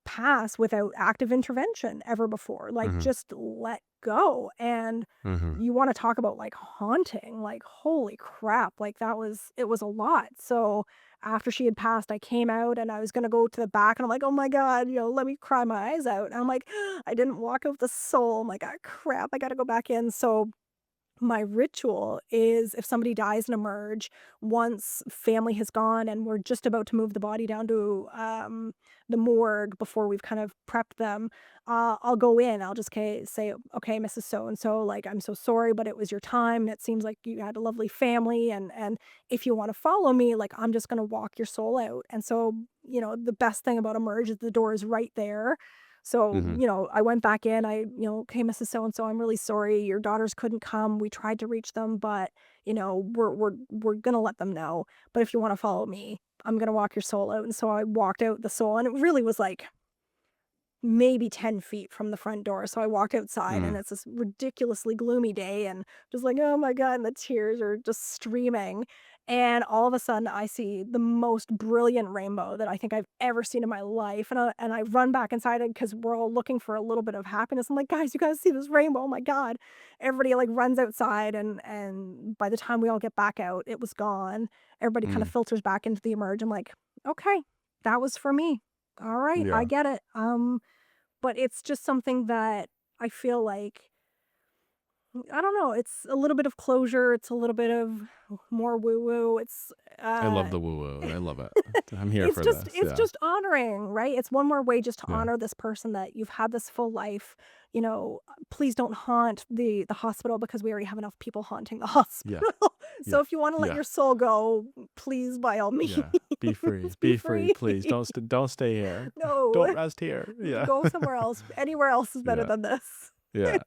Speaker 2: pass without active intervention ever before, like,
Speaker 1: Mhm.
Speaker 2: just let go, and
Speaker 1: Mhm.
Speaker 2: you wanna talk about, like, haunting, like, holy crap, like, it was a lot, so, after she had passed, I came out, and I was gonna go to the back, and I'm like, "Oh my god," let me cry my eyes out, and I'm like, "I didn't walk out the soul." I'm like, "Ah, crap, I gotta go back in," so my ritual is if somebody dies in a merge, once family has gone and we're just about to move the body down to, the morgue before we've kind of prepped them, I'll go in. I'll just say, "Okay, Mrs. So and so, like, I'm so sorry, but it was your time. It seems like you had a lovely family, and if you wanna follow me, like, I'm just gonna walk your soul out." And so, the best thing about a merge is the door is right there. So,
Speaker 1: Mhm.
Speaker 2: I went back in, "Okay, Mrs. So and so, I'm really sorry, your daughters couldn't come, we tried to reach them, but, we're gonna let them know, but if you wanna follow me, I'm gonna walk your soul out," and so I walked out the soul, and it really was, like, maybe 10 feet from the front door, so I walked outside, and
Speaker 1: Mm.
Speaker 2: it's this ridiculously gloomy day, and just like, "Oh my god," and the tears are just streaming, and all of a sudden, I see the most brilliant rainbow that I think I've ever seen in my life, and I run back inside because 'cause we're all looking for a little bit of happiness. I'm like, "Guys, you guys see this rainbow? Oh my god." Everybody, like, runs outside, and by the time we all get back out, it was gone. Everybody kinda
Speaker 1: Mm.
Speaker 2: filters back into the emerge. I'm like, "Okay, that was for me. Alright, I
Speaker 1: Yeah.
Speaker 2: get it." But it's just something that I feel like I don't know, it's a little bit of closure, it's a little bit of more woo-woo,
Speaker 1: I love
Speaker 2: uh
Speaker 1: the woo-woo. I love it. I'm here
Speaker 2: it's
Speaker 1: for
Speaker 2: just
Speaker 1: this.
Speaker 2: it's
Speaker 1: Yeah.
Speaker 2: just honoring, right? It's one more way just to
Speaker 1: Yeah.
Speaker 2: honor this person that you've had this full life, please don't haunt the hospital because we already have enough people haunting the
Speaker 1: Yeah.
Speaker 2: hospital. So
Speaker 1: Yeah.
Speaker 2: if you wanna let
Speaker 1: Yeah.
Speaker 2: your soul go, please, by all means,
Speaker 1: Yeah. Be free.
Speaker 2: be
Speaker 1: Be free,
Speaker 2: free.
Speaker 1: please. Don't stay here. Don't
Speaker 2: No,
Speaker 1: rest here. Yeah.
Speaker 2: go somewhere else. Anywhere else is better
Speaker 1: Yeah.
Speaker 2: than this.
Speaker 1: Yeah.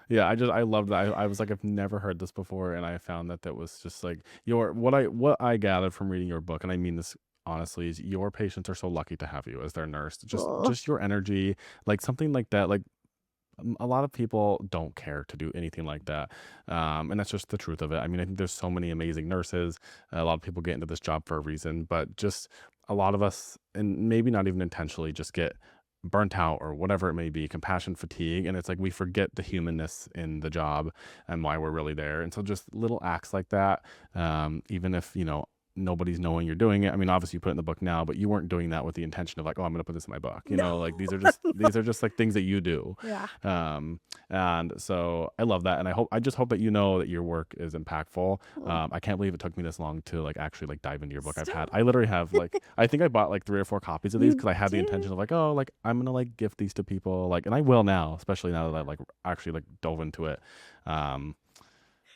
Speaker 1: Yeah, I love that. I was like, I've never heard this before, and I found that was just like your what I gathered from reading your book, and I mean this honestly, is your patients are so lucky to have you as their nurse.
Speaker 2: Ugh.
Speaker 1: Just your energy, like something like that. Like a lot of people don't care to do anything like that, and that's just the truth of it. I mean, I think there's so many amazing nurses. A lot of people get into this job for a reason, but just a lot of us, and maybe not even intentionally, just get burnt out or whatever it may be, compassion fatigue, and it's like we forget the humanness in the job and why we're really there. And so just little acts like that, even if nobody's knowing you're doing it. I mean, obviously you put it in the book now, but you weren't doing that with the intention of like, oh, I'm gonna put this in my book.
Speaker 2: No.
Speaker 1: Like
Speaker 2: No.
Speaker 1: these are just like things that you do.
Speaker 2: Yeah.
Speaker 1: um and so I love that, and I just hope that that your work is impactful.
Speaker 2: Oh,
Speaker 1: I can't believe it took me this long to like actually like dive into your book.
Speaker 2: stop.
Speaker 1: I literally have like, I think I bought like 3 or 4 copies of these
Speaker 2: You
Speaker 1: because I had the
Speaker 2: did?
Speaker 1: intention of like, oh, like I'm gonna like gift these to people, like, and I will now, especially now that I like actually like dove into it. um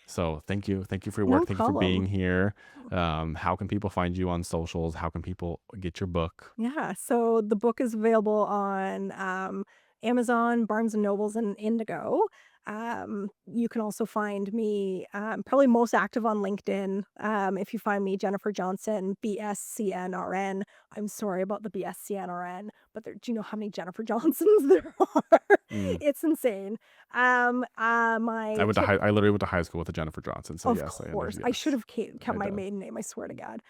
Speaker 1: so thank you for your work,
Speaker 2: No
Speaker 1: thank you for being
Speaker 2: problem.
Speaker 1: here. How can people find you on socials? How can people get your book?
Speaker 2: Yeah, so the book is available on, Amazon, Barnes& and Nobles, and Indigo. You can also find me, probably most active on LinkedIn. If you find me, Jennifer Johnson, BScNRN. I'm sorry about the BScNRN, but do you know how many Jennifer Johnsons there are?
Speaker 1: Mm.
Speaker 2: It's insane. My
Speaker 1: I literally went to high school with a Jennifer Johnson, so
Speaker 2: Of
Speaker 1: yes, I
Speaker 2: course.
Speaker 1: understand.
Speaker 2: I should
Speaker 1: Yes,
Speaker 2: have kept
Speaker 1: I
Speaker 2: my
Speaker 1: did.
Speaker 2: maiden name, I swear to God.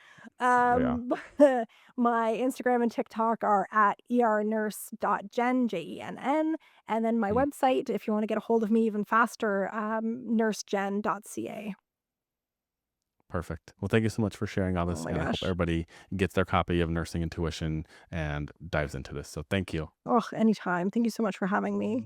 Speaker 1: Yeah.
Speaker 2: But my Instagram and TikTok are at ernurse.jenn, Jenn, and then my
Speaker 1: Mm.
Speaker 2: website, if you wanna get a hold of me even faster, nursegen.ca.
Speaker 1: Perfect. Well, thank you so much for sharing all
Speaker 2: Oh
Speaker 1: this,
Speaker 2: my
Speaker 1: and I hope
Speaker 2: gosh.
Speaker 1: everybody gets their copy of Nursing Intuition and dives into this. So thank you.
Speaker 2: Oh, anytime. Thank you so much for having me.